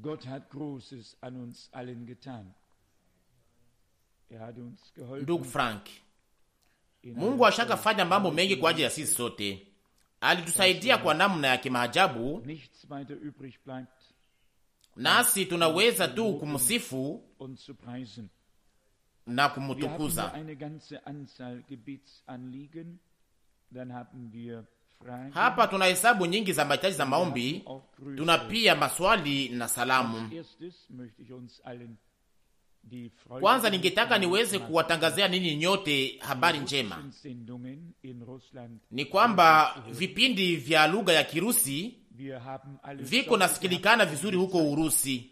Gott hat Großes an uns allen getan. Hat uns geholfen. Ndugu Frank, Mungu ashakafanya mambo mengi kwa ajili ya sisi sote. Alitusaidia kwa namna ya kimaajabu, nasi tunaweza tu kumsifu na kumtukuza. Hapa tuna hesabu nyingi za mahitaji za maombi, tuna pia maswali na salamu. Kwanza ningetaka niweze kuwatangazia ninyi nyote habari njema. Ni kwamba vipindi vya lugha ya Kirusi viko nasikilikana vizuri huko Urusi.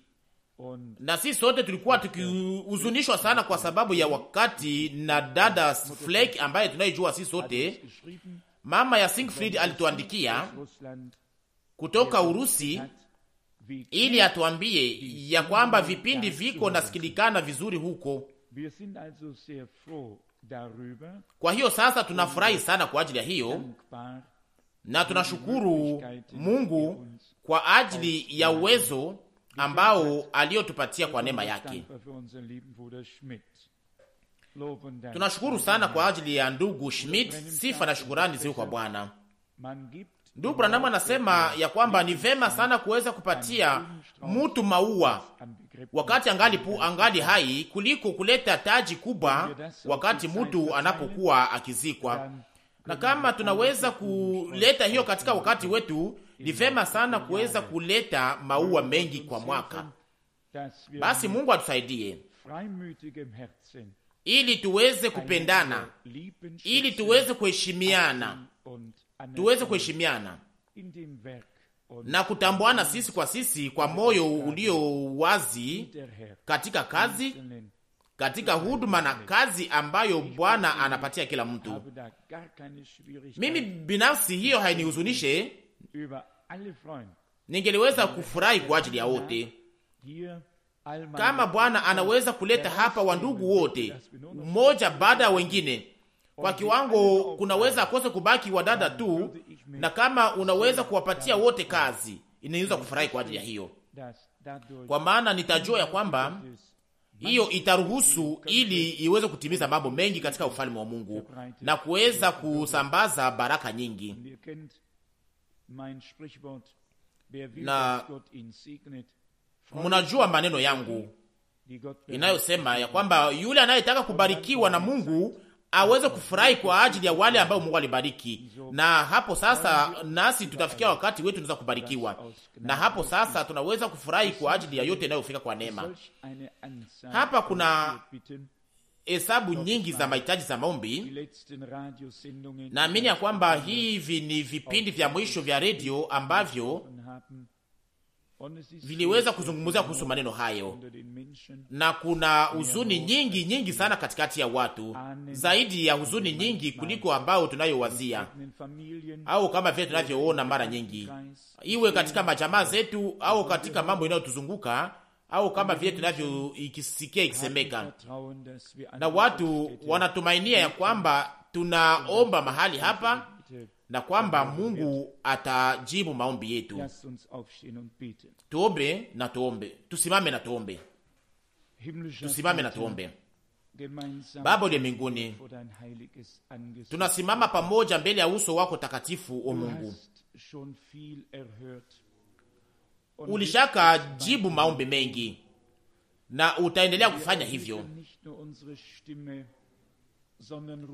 Na sisi sote tulikuwa tukihuzunishwa sana kwa sababu ya wakati na dada Fleck ambaye tunaijua sisi sote. Mama ya Siegfried alituandikia kutoka Urusi ili atuambie ya kwamba vipindi viko nasikilikana vizuri huko. Kwa hiyo sasa tunafurahi sana kwa ajili ya hiyo, na tunashukuru Mungu kwa ajili ya uwezo ambao aliotupatia kwa neema yake. Tunashukuru sana kwa ajili ya ndugu Schmidt. Sifa na shukurani ziwe kwa Bwana. Ndugu Branham anasema ya kwamba ni vema sana kuweza kupatia mtu maua wakati angali hai kuliko kuleta taji kubwa wakati mtu anapokuwa akizikwa. Na kama tunaweza kuleta hiyo katika wakati wetu, ni vema sana kuweza kuleta maua mengi kwa mwaka. Basi Mungu atusaidie ili tuweze kupendana, ili tuweze kuheshimiana na kutambuana sisi kwa sisi kwa moyo ulio wazi katika kazi, katika huduma na kazi ambayo Bwana anapatia kila mtu. Mimi binafsi hiyo hainihuzunishe, ningeliweza kufurahi kwa ajili ya wote. Kama Bwana anaweza kuleta hapa wandugu wote mmoja baada ya wengine, kwa kiwango kunaweza akose kubaki wadada tu, na kama unaweza kuwapatia wote kazi, inaweza kufurahi kwa ajili ya hiyo, kwa maana nitajua ya kwamba hiyo itaruhusu ili iweze kutimiza mambo mengi katika ufalme wa Mungu na kuweza kusambaza baraka nyingi. Na mnajua maneno yangu inayosema ya kwamba yule anayetaka kubarikiwa na Mungu aweze kufurahi kwa ajili ya wale ambao Mungu alibariki. Na hapo sasa nasi tutafikia wakati wetu tunaweza kubarikiwa, na hapo sasa tunaweza kufurahi kwa ajili ya yote yanayofika kwa neema. Hapa kuna hesabu nyingi za mahitaji za maombi. Naamini ya kwamba hivi ni vipindi vya mwisho vya redio ambavyo viliweza kuzungumzia kuhusu maneno hayo, na kuna huzuni nyingi sana katikati ya watu, zaidi ya huzuni nyingi kuliko ambao tunayowazia au kama vile tunavyoona mara nyingi, iwe katika majamaa zetu au katika mambo yanayotuzunguka au kama vile tunavyoisikia ikisemeka. Na watu wanatumainia ya kwamba tunaomba mahali hapa na kwamba Mungu atajibu maombi yetu. Tuombe na tuombe. Tusimame na tuombe. Tusimame na tuombe. Baba uliye mbinguni, tunasimama pamoja mbele ya uso wako takatifu. O Mungu, ulishaka jibu maombi mengi na utaendelea kufanya hivyo.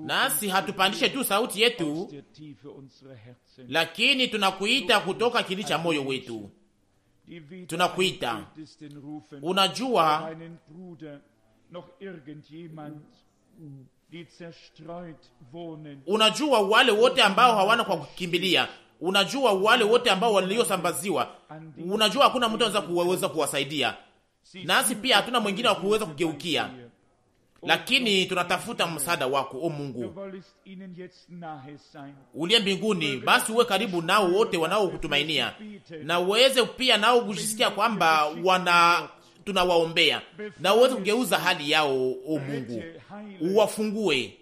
Nasi hatupandishe tu sauti yetu, lakini tunakuita kutoka kilindi cha moyo wetu. Tunakuita. Unajua wale wote ambao hawana kwa kukimbilia. Unajua wale wote ambao waliosambaziwa. Unajua hakuna mtu anaweza kuwasaidia. Nasi pia hatuna mwingine wa kuweza kugeukia. Lakini tunatafuta msaada wako, o Mungu uliye mbinguni. Basi uwe karibu nao wote wanaokutumainia, na uweze pia nao kujisikia kwamba tunawaombea, na uweze kugeuza hali yao, o Mungu. Uwafungue,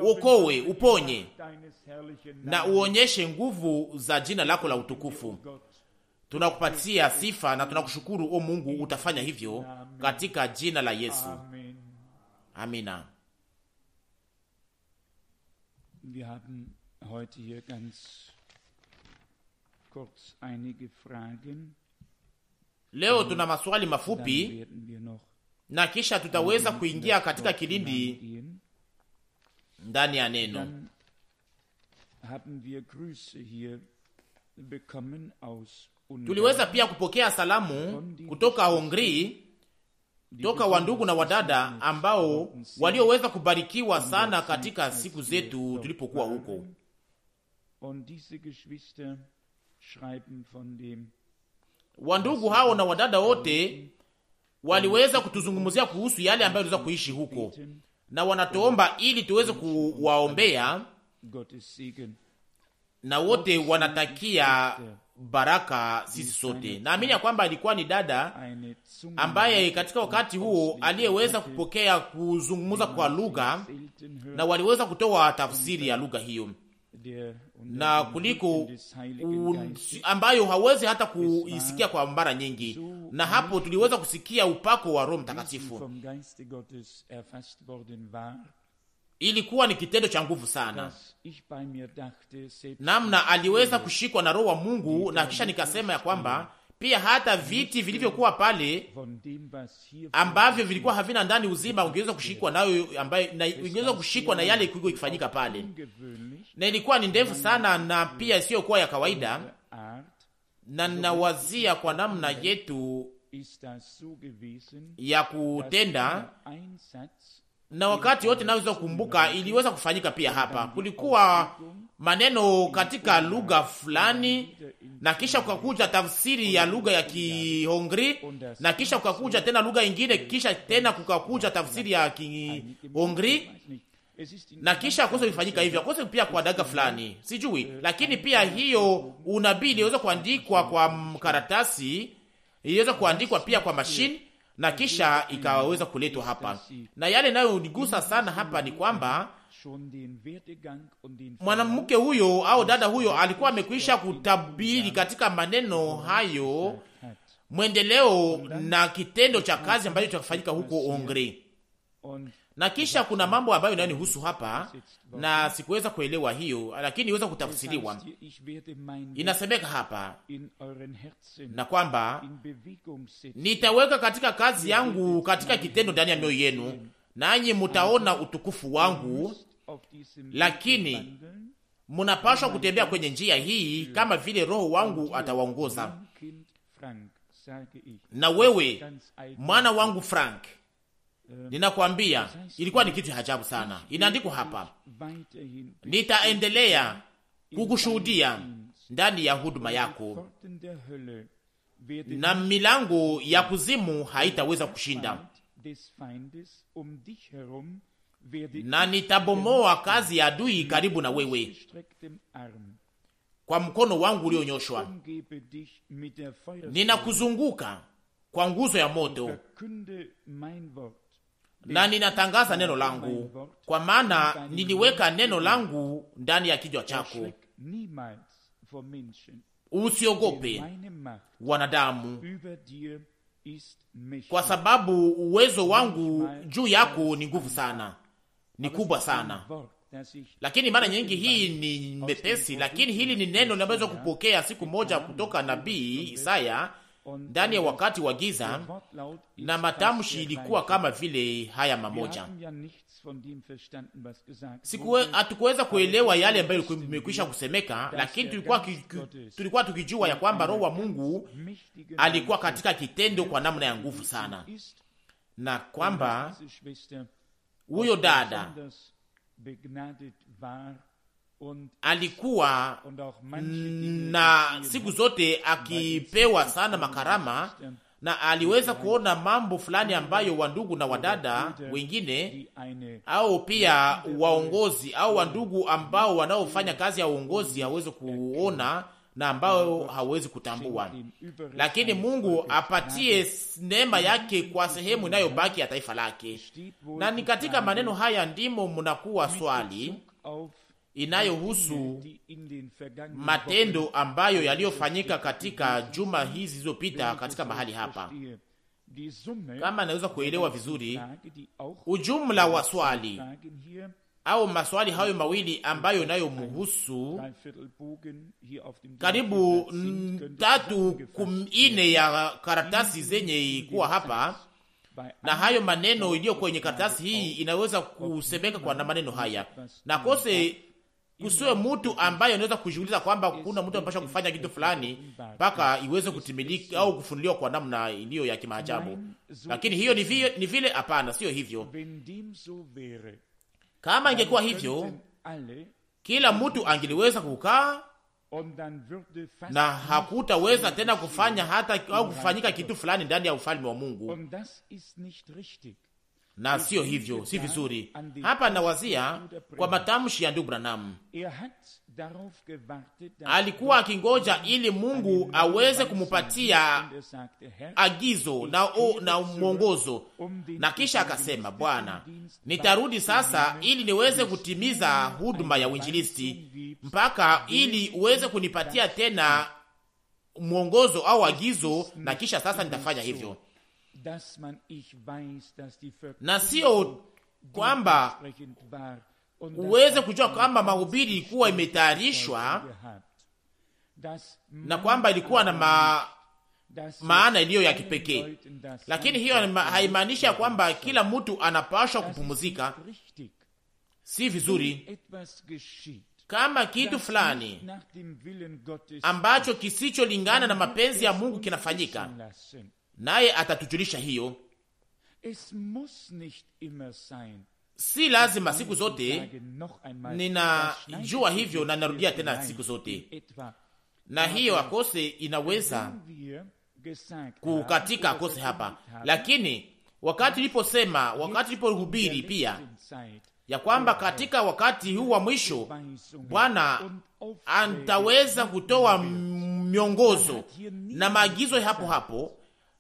uokoe, uponye, na uonyeshe nguvu za jina lako la utukufu. tunakupatia sifa na tunakushukuru o Mungu, utafanya hivyo katika jina la Yesu. Amina. Wir haben heute hier ganz kurz einige Fragen. Leo tuna maswali mafupi na kisha tutaweza kuingia katika kilindi ndani ya neno. Tuliweza pia kupokea salamu kutoka Hongri, toka wandugu na wadada ambao walioweza kubarikiwa sana katika siku zetu tulipokuwa huko. Wandugu hao na wadada wote waliweza kutuzungumzia kuhusu yale ambayo tuliweza kuishi huko, na wanatuomba ili tuweze kuwaombea, na wote wanatakia baraka sisi sote. Naamini ya kwamba ilikuwa ni dada ambaye katika wakati huo aliyeweza kupokea kuzungumza kwa lugha, na waliweza kutoa tafsiri ya lugha hiyo, na kuliko ambayo hawezi hata kuisikia kwa mara nyingi, na hapo tuliweza kusikia upako wa Roho Mtakatifu. Ilikuwa ni kitendo cha nguvu sana, namna aliweza kushikwa na Roho wa Mungu, na kisha nikasema ya kwamba pia hata viti vilivyokuwa pale ambavyo vilikuwa havina ndani uzima ungeweza kushikwa nayo, ambaye ingeweza kushikwa na yale kilikuwa ikifanyika pale, na ilikuwa ni ndefu sana na pia isiyokuwa ya kawaida, na ninawazia kwa namna yetu ya kutenda, na wakati wote naweza kukumbuka iliweza kufanyika pia hapa. Kulikuwa maneno katika lugha fulani, na kisha kukakuja tafsiri ya lugha ya Kihongri, na kisha kukakuja tena lugha ingine, kisha tena kukakuja tafsiri ya Kihongri, na kisha kosa ifanyika hivyo kosa pia kwa daga fulani sijui, lakini pia hiyo unabii iliweza kuandikwa kwa karatasi, iliweza kuandikwa pia kwa mashine, na kisha ikaweza kuletwa hapa. Na yale nayo unigusa sana hapa ni kwamba mwanamke huyo au dada huyo alikuwa amekwisha kutabiri katika maneno hayo mwendeleo na kitendo cha kazi ambacho kitafanyika huko Hongri. Na kisha kuna mambo ambayo yananihusu hapa na sikuweza kuelewa hiyo, lakini iweza kutafsiriwa. Inasemeka hapa na kwamba nitaweka katika kazi yangu katika kitendo ndani ya mioyo yenu, nanyi mutaona utukufu wangu, lakini munapaswa kutembea kwenye njia hii kama vile Roho wangu atawaongoza. Na wewe mwana wangu Frank, ninakwambia ilikuwa ni kitu cha ajabu sana. Inaandikwa hapa, nitaendelea kukushuhudia ndani ya huduma yako, na milango ya kuzimu haitaweza kushinda, na nitabomoa kazi ya adui karibu na wewe kwa mkono wangu ulionyoshwa. Ninakuzunguka kwa nguzo ya moto, na ninatangaza neno langu, kwa maana niliweka neno langu ndani ya kichwa chako. Usiogope wanadamu, kwa sababu uwezo wangu juu yako ni nguvu sana, ni kubwa sana. Lakini mara nyingi hii ni mepesi, lakini hili ni neno linaweza kupokea siku moja kutoka nabii Isaya ndani ya wakati wa giza, na matamshi ilikuwa kama vile haya mamoja. Hatukuweza kuelewa yale ambayo imekwisha kusemeka, lakini tulikuwa tukijua ya kwamba Roho wa Mungu alikuwa katika kitendo kwa namna ya nguvu sana, na kwamba huyo dada alikuwa na siku zote akipewa sana makarama, na aliweza kuona mambo fulani ambayo wandugu na wadada wengine au pia waongozi au wandugu ambao wanaofanya kazi ya uongozi hawezi kuona na ambao hawezi kutambua. Lakini Mungu apatie neema yake kwa sehemu inayobaki ya taifa lake. Na ni katika maneno haya ndimo mnakuwa swali inayohusu matendo ambayo yaliyofanyika katika juma hizi zilizopita katika mahali hapa. Kama naweza kuelewa vizuri ujumla wa swali au maswali hayo mawili ambayo inayomhusu karibu 3/4 ya karatasi zenye kuwa hapa, na hayo maneno iliyo kwenye karatasi hii inaweza kusemeka kwa na maneno haya, na kose kusiwe mtu ambaye anaweza kujiuliza kwamba kuna mtu anapaswa kufanya kitu fulani mpaka iweze kutimilika au kufunuliwa kwa namna iliyo ya kimaajabu. Lakini hiyo ni vile hapana, sio hivyo. Kama ingekuwa hivyo, kila mtu angeliweza kukaa na hakutaweza tena kufanya hata au kufanyika kitu fulani ndani ya ufalme wa Mungu, na sio hivyo, si vizuri. Hapa nawazia kwa matamshi ya ndugu Branham. Alikuwa akingoja ili Mungu aweze kumupatia agizo na mwongozo, na kisha akasema, Bwana, nitarudi sasa ili niweze kutimiza huduma ya uinjilisti, mpaka ili uweze kunipatia tena mwongozo au agizo, na kisha sasa nitafanya hivyo. Na sio kwamba uweze kujua kwamba mahubiri ilikuwa imetayarishwa na kwamba ilikuwa na maana iliyo ya kipekee, lakini hiyo haimaanishi ya kwamba kila mtu anapaswa kupumzika. Si vizuri kama kitu fulani ambacho kisicholingana na mapenzi ya Mungu kinafanyika, naye atatujulisha hiyo. Si lazima siku zote, ninajua hivyo na narudia tena siku zote, na hiyo akose inaweza kukatika akose hapa. Lakini wakati nilipohubiri pia ya kwamba katika wakati huu wa mwisho Bwana ataweza kutoa miongozo na maagizo hapo hapo,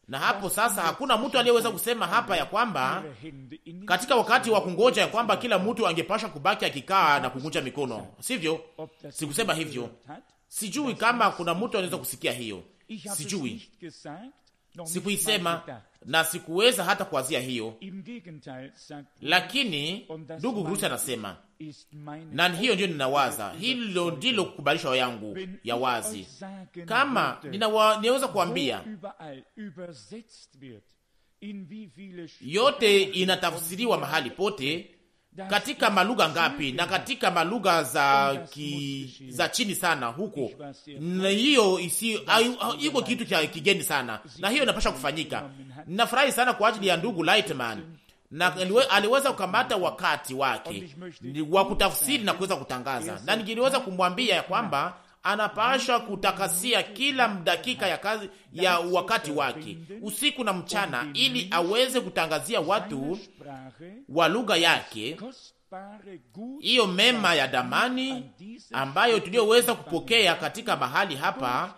na hapo sasa hakuna mtu aliyeweza kusema hapa ya kwamba katika wakati wa kungoja ya kwamba kila mtu angepasha kubaki akikaa na kukunja mikono. Sivyo, sikusema hivyo. Sijui kama kuna mtu anaweza kusikia hiyo, sijui, sikuisema na sikuweza hata kuanzia hiyo. Lakini ndugu Grusi anasema, na hiyo ndio ninawaza, hilo ndilo kukubalishwa yangu ya wazi. Kama ninaweza kuambia yote inatafsiriwa mahali pote, katika malugha ngapi na katika malugha za chini sana huko, na hiyo iko kitu cha kigeni sana, na hiyo inapaswa kufanyika. Ninafurahi sana kwa ajili ya ndugu Lightman, na aliweza kukamata wakati wake wa kutafsiri na kuweza kutangaza, na ningeliweza kumwambia ya kwamba anapaswa kutakasia kila dakika ya kazi ya wakati wake usiku na mchana, ili aweze kutangazia watu wa lugha yake hiyo mema ya damani ambayo tuliyoweza kupokea katika mahali hapa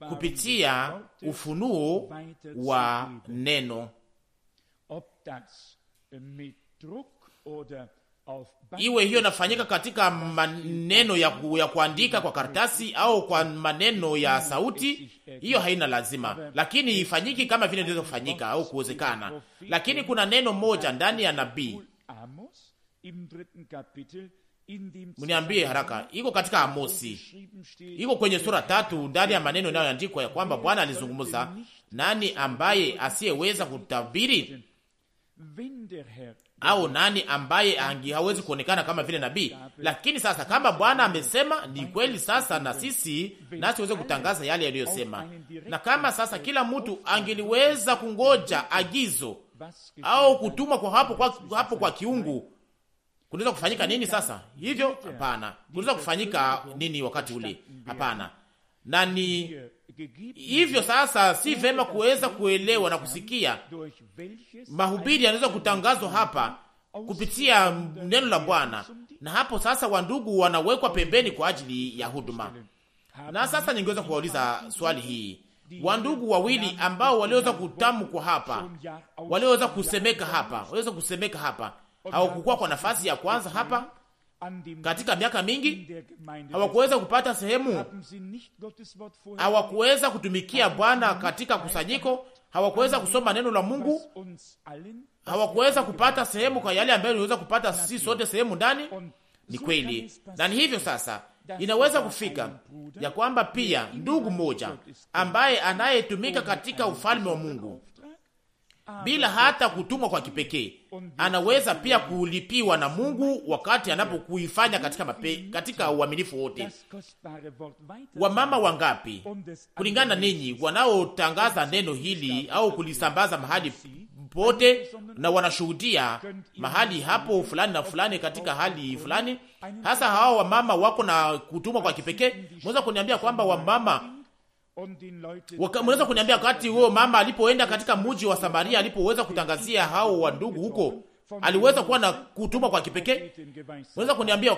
kupitia ufunuo wa neno. Iwe hiyo nafanyika katika maneno ya kuandika kwa karatasi au kwa maneno ya sauti, hiyo haina lazima, lakini ifanyiki kama vile inaweza kufanyika au kuwezekana. Lakini kuna neno moja ndani ya nabii, mniambie haraka, iko katika Amosi, iko kwenye sura 3 ndani ya maneno yanayoandikwa ya kwamba Bwana alizungumza, nani ambaye asiyeweza kutabiri? Au nani ambaye hawezi kuonekana kama vile nabii? Lakini sasa kama Bwana amesema ni kweli, sasa na sisi tuweze kutangaza yale yaliyosema. Na kama sasa kila mtu angeliweza kungoja agizo au kutumwa kwa hapo kwa kiungu, kunaweza kufanyika nini sasa? Hivyo hapana. Kunaweza kufanyika nini wakati ule? Hapana. Na ni hivyo sasa, si vema kuweza kuelewa na kusikia mahubiri yanaweza kutangazwa hapa kupitia neno la Bwana, na hapo sasa wandugu wanawekwa pembeni kwa ajili ya huduma. Na sasa ningeweza kuwauliza swali hii, wandugu wawili ambao waliweza kutamkwa hapa, waliweza kusemeka hapa, hawakukuwa kwa nafasi ya kwanza hapa, katika miaka mingi hawakuweza kupata sehemu, hawakuweza kutumikia Bwana katika kusanyiko, hawakuweza kusoma neno la Mungu, hawakuweza kupata sehemu kwa yale ambayo niweza kupata sisi sote sehemu ndani. Ni kweli, na ni hivyo sasa inaweza kufika ya kwamba pia ndugu mmoja ambaye anayetumika katika ufalme wa Mungu bila hata kutumwa kwa kipekee anaweza pia kulipiwa na Mungu wakati anapokuifanya katika uaminifu wote. Wamama wangapi kulingana na ninyi wanaotangaza neno hili au kulisambaza mahali pote na wanashuhudia mahali hapo fulani na fulani katika hali fulani, hasa hao wamama wako na kutumwa kwa kipekee? Mweza kuniambia kwamba wamama mnaweza kuniambia wakati huo mama alipoenda katika mji wa Samaria, alipoweza kutangazia hao wa ndugu huko, aliweza kuwa na kutumwa kwa kipekee? Mnaweza kuniambia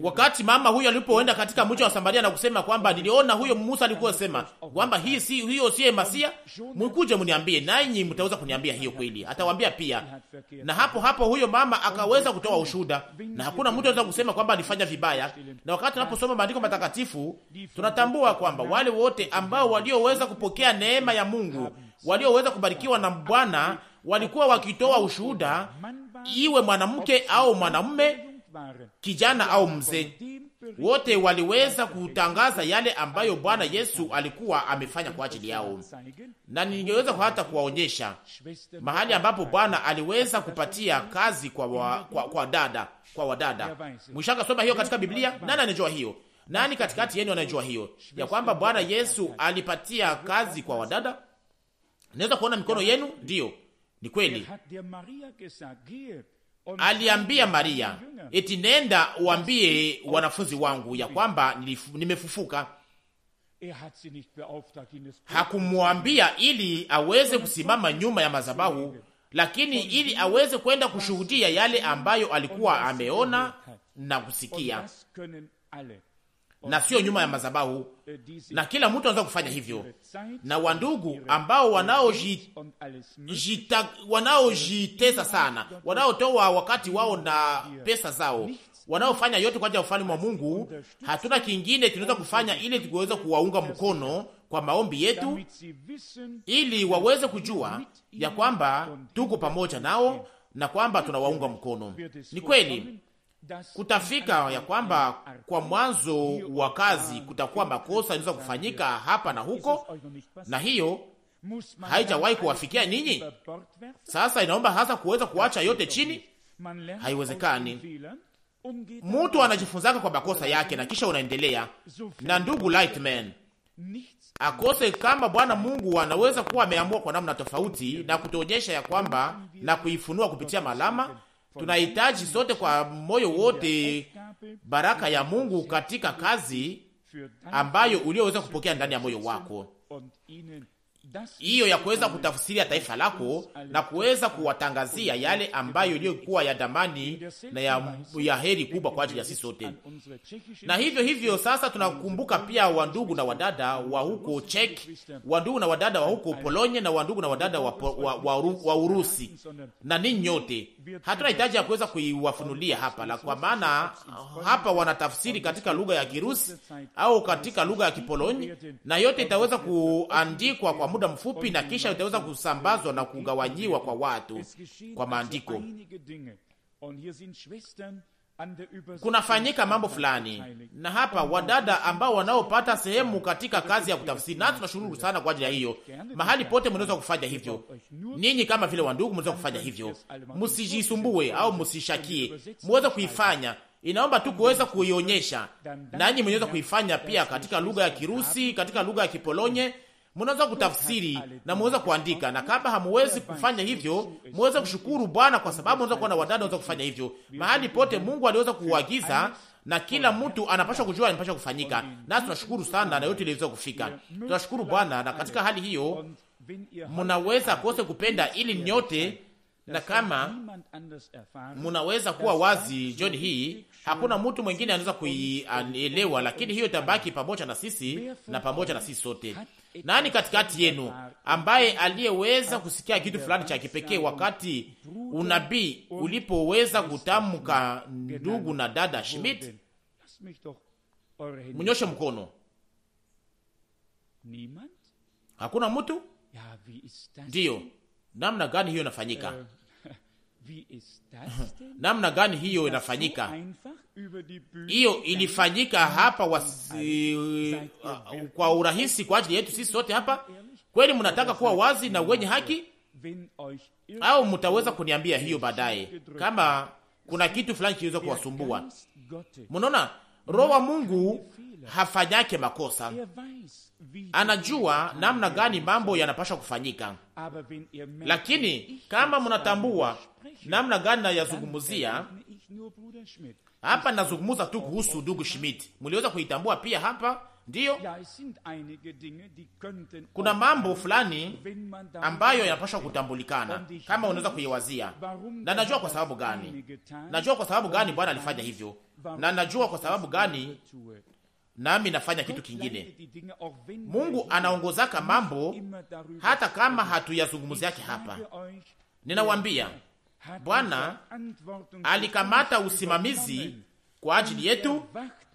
wakati mama huyo alipoenda katika mji wa Samaria na kusema kwamba niliona huyo Musa alikuwa sema kwamba hiyo si Masia, mkuje mniambie, nanyi mtaweza kuniambia hiyo kweli? Atawaambia pia. Na hapo huyo mama akaweza kutoa ushuhuda, na hakuna mtu anaweza kusema kwamba alifanya vibaya. Na wakati tunaposoma maandiko matakatifu tunatambua kwamba wale wote ambao walioweza kupokea neema ya Mungu, walioweza kubarikiwa na Bwana, walikuwa wakitoa ushuhuda, iwe mwanamke au mwanamume, kijana au mzee, wote waliweza kutangaza yale ambayo Bwana Yesu alikuwa amefanya kwa ajili yao. Na ningeweza hata kuwaonyesha mahali ambapo Bwana aliweza kupatia kazi kwa wadada. Mwishaka soma hiyo katika Biblia. Nani anajua hiyo? Nani katikati yenu anajua hiyo ya kwamba Bwana Yesu alipatia kazi kwa wadada? Naweza kuona mikono yenu. Ndiyo, ni kweli. Aliambia Maria eti nenda uambie wanafunzi wangu ya kwamba nimefufuka. Hakumwambia ili aweze kusimama nyuma ya madhabahu, lakini ili aweze kwenda kushuhudia yale ambayo alikuwa ameona na kusikia, na sio nyuma ya madhabahu. Na kila mtu anaweza kufanya hivyo. Na wandugu ambao wanaojitesa sana, wanaotoa wakati wao na pesa zao, wanaofanya yote kwa ajili ya ufalme wa Mungu, hatuna kingine tunaweza kufanya ili tuweze kuwaunga mkono kwa maombi yetu, ili waweze kujua ya kwamba tuko pamoja nao na kwamba tunawaunga mkono. Ni kweli kutafika ya kwamba kwa mwanzo wa kazi kutakuwa makosa yanaweza kufanyika hapa na huko, na hiyo haijawahi kuwafikia ninyi. Sasa inaomba hasa kuweza kuacha yote chini. Haiwezekani. Mtu anajifunzaka kwa makosa yake na kisha unaendelea. Na ndugu Lightman akose kama Bwana Mungu anaweza kuwa ameamua kwa namna tofauti na kutuonyesha ya kwamba na kuifunua kupitia malama. Tunahitaji sote kwa moyo wote baraka ya Mungu katika kazi ambayo ulioweza kupokea ndani ya moyo wako, hiyo ya kuweza kutafsiria taifa lako na kuweza kuwatangazia yale ambayo iliyokuwa ya damani na ya heri kubwa kwa ajili ya sisi sote. Na hivyo sasa tunakumbuka pia wandugu na wadada wa huko Czech, wandugu na wadada wa huko Polonia, na wandugu na wadada wa Urusi, na ninyi nyote. Hatuna hitaji ya kuweza kuiwafunulia hapa, kwa maana hapa wanatafsiri katika lugha ya Kirusi au katika lugha ya Kipoloni, na yote itaweza kuandikwa kwa muda mfupi na kisha itaweza kusambazwa na kugawanyiwa kwa watu kwa maandiko. Kunafanyika mambo fulani, na hapa wadada ambao wanaopata sehemu katika kazi ya kutafsiri, na tunashukuru sana kwa ajili ya hiyo. Mahali pote mnaweza kufanya hivyo. Ninyi kama vile wandugu mnaweza kufanya hivyo. Msijisumbue au msishakie. Muweze kuifanya. Inaomba tu kuweza kuionyesha. Nanyi mnaweza kuifanya pia katika lugha ya Kirusi, katika lugha ya Kipolonye. Mnaweza kutafsiri na muweza kuandika, na kama hamuwezi kufanya hivyo, muweze kushukuru Bwana kwa sababu unaweza kuwa na wadada wanaweza kufanya hivyo. Mahali pote Mungu aliweza kuagiza, na kila mtu anapaswa kujua anapaswa kufanyika. Na tunashukuru sana na yote iliweza kufika. Tunashukuru Bwana, na katika hali hiyo mnaweza kose kupenda ili nyote, na kama mnaweza kuwa wazi jioni hii hakuna mtu mwingine anaweza kuielewa, lakini hiyo itabaki pamoja na sisi na pamoja na sisi sote. Nani katikati yenu ambaye aliyeweza kusikia kitu fulani cha kipekee wakati unabii ulipoweza kutamka, ndugu na dada Schmidt? Mnyoshe mkono. Hakuna mtu? Ndiyo. Namna gani hiyo inafanyika? Namna gani hiyo inafanyika? Hiyo ilifanyika hapa kwa urahisi kwa ajili yetu sisi sote hapa. Kweli mnataka kuwa wazi na wenye haki, au mtaweza kuniambia hiyo baadaye kama kuna kitu fulani kiweza kuwasumbua? Mnaona, Roho wa Mungu hafanyake makosa. Anajua namna gani mambo yanapaswa kufanyika. Lakini kama mnatambua namna gani nayazungumzia hapa, nazungumza tu kuhusu ndugu Schmidt. Mliweza kuitambua pia hapa? Ndiyo, kuna mambo fulani ambayo yanapaswa kutambulikana kama unaweza kuiwazia. Na najua kwa sababu gani. Najua kwa sababu gani Bwana alifanya hivyo. Na najua kwa sababu gani nami nafanya kitu kingine. Mungu anaongozaka mambo hata kama hatuyazungumzia yake hapa. Ninawambia, Bwana alikamata usimamizi kwa ajili yetu,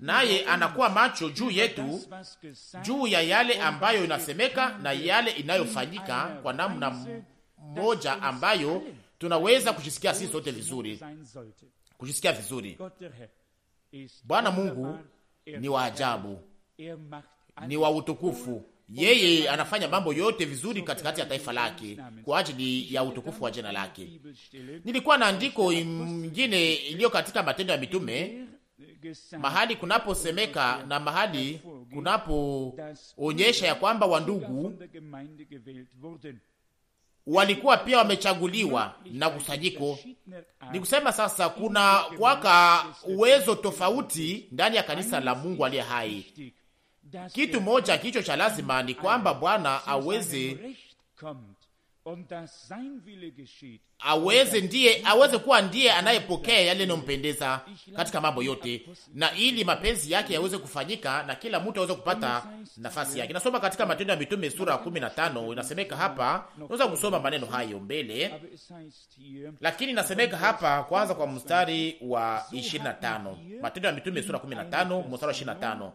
naye anakuwa macho juu yetu, juu ya yale ambayo inasemeka na yale inayofanyika kwa namna moja ambayo tunaweza kujisikia sisi sote vizuri, kujisikia vizuri. Bwana Mungu ni wa ajabu, ni wa utukufu. Yeye anafanya mambo yote vizuri katikati ya taifa lake kwa ajili ya utukufu wa jina lake. Nilikuwa na andiko nyingine iliyo katika Matendo ya Mitume, mahali kunaposemeka na mahali kunapoonyesha ya kwamba wandugu walikuwa pia wamechaguliwa na kusanyiko. Ni kusema sasa kuna kwaka uwezo tofauti ndani ya kanisa la Mungu aliye hai. Kitu moja kicho cha lazima ni kwamba Bwana aweze kuwa ndiye anayepokea yale yanompendeza katika mambo yote, na ili mapenzi yake yaweze kufanyika na kila mtu aweze kupata nafasi yake. Nasoma katika Matendo ya Mitume sura 15, inasemeka hapa, unaweza kusoma maneno hayo mbele, lakini inasemeka hapa kwanza kwa mstari wa 25. Matendo ya Mitume sura 15 mstari wa 25.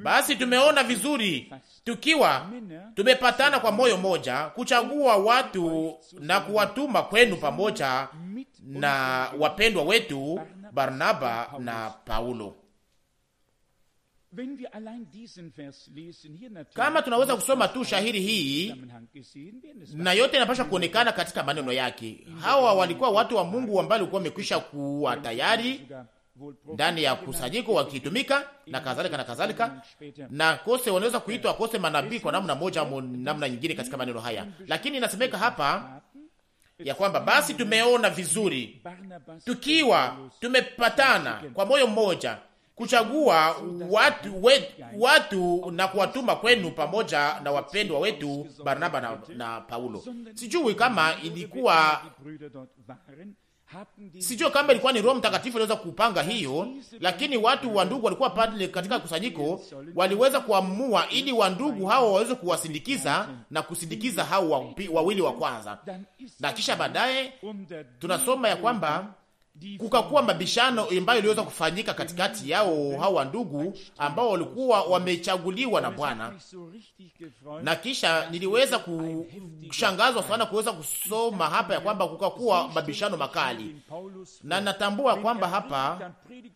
Basi tumeona vizuri tukiwa tumepatana kwa moyo moja kuchagua watu na kuwatuma kwenu pamoja na wapendwa wetu Barnaba na Paulo. Kama tunaweza kusoma tu shahiri hii, na yote inapaswa kuonekana katika maneno yake. Hawa walikuwa watu wa Mungu ambao walikuwa wamekwisha kuwa tayari ndani ya kusanyiko wakitumika na kadhalika na kadhalika, na kose wanaweza kuitwa kose manabii kwa namna moja au namna nyingine katika maneno haya. Lakini inasemeka hapa ya kwamba basi tumeona vizuri tukiwa tumepatana kwa moyo mmoja kuchagua watu na kuwatuma kwenu pamoja na wapendwa wetu Barnaba na Paulo. Sijui kama ilikuwa ni Roho Mtakatifu aliweza kupanga hiyo, lakini watu wa ndugu walikuwa pale katika kusanyiko, waliweza kuamua ili wa ndugu hao waweze kuwasindikiza na kusindikiza hao wawili wa kwanza. Na kisha baadaye tunasoma ya kwamba kukakuwa mabishano ambayo iliweza kufanyika katikati yao hao wa ndugu ambao walikuwa wamechaguliwa na Bwana. Na kisha niliweza kushangazwa sana kuweza kusoma hapa ya kwamba kukakuwa mabishano makali. Na natambua kwamba hapa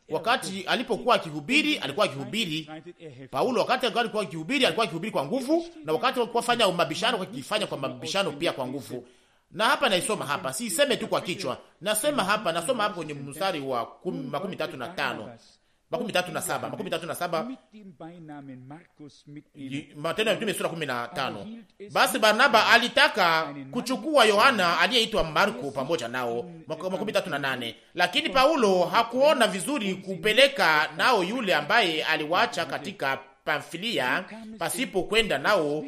wakati alipokuwa akihubiri, alikuwa akihubiri Paulo, wakati alikuwa akihubiri kwa nguvu, na wakati alikuwa fanya mabishano akifanya kwa mabishano pia kwa nguvu. Na hapa naisoma hapa, si seme tu kwa kichwa. Nasoma hapa kwenye mstari wa 35, 37. Matendo ya Mitume sura 15. Basi Barnaba alitaka kuchukua Yohana aliyeitwa Marko pamoja nao, 38. Lakini Paulo hakuona vizuri kupeleka nao yule ambaye aliwacha katika Pamfilia pasipo kwenda nao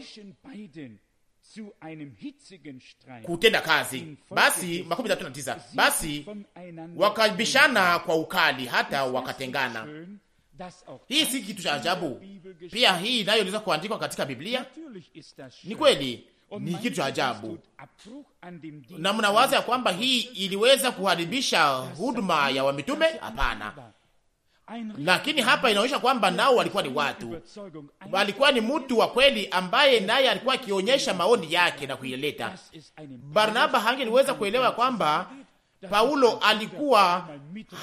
kutenda kazi. Basi 39, basi wakabishana kwa ukali hata wakatengana. Hii si kitu cha ajabu pia, hii nayo inaweza kuandikwa katika Biblia. Ni kweli, ni kitu cha ajabu, na mnawaza ya kwamba hii iliweza kuharibisha huduma ya wamitume? Hapana. Lakini hapa inaonyesha kwamba nao walikuwa ni watu, walikuwa ni mtu wa kweli ambaye naye alikuwa akionyesha maoni yake na kuileta. Barnaba hangeliweza kuelewa kwamba Paulo alikuwa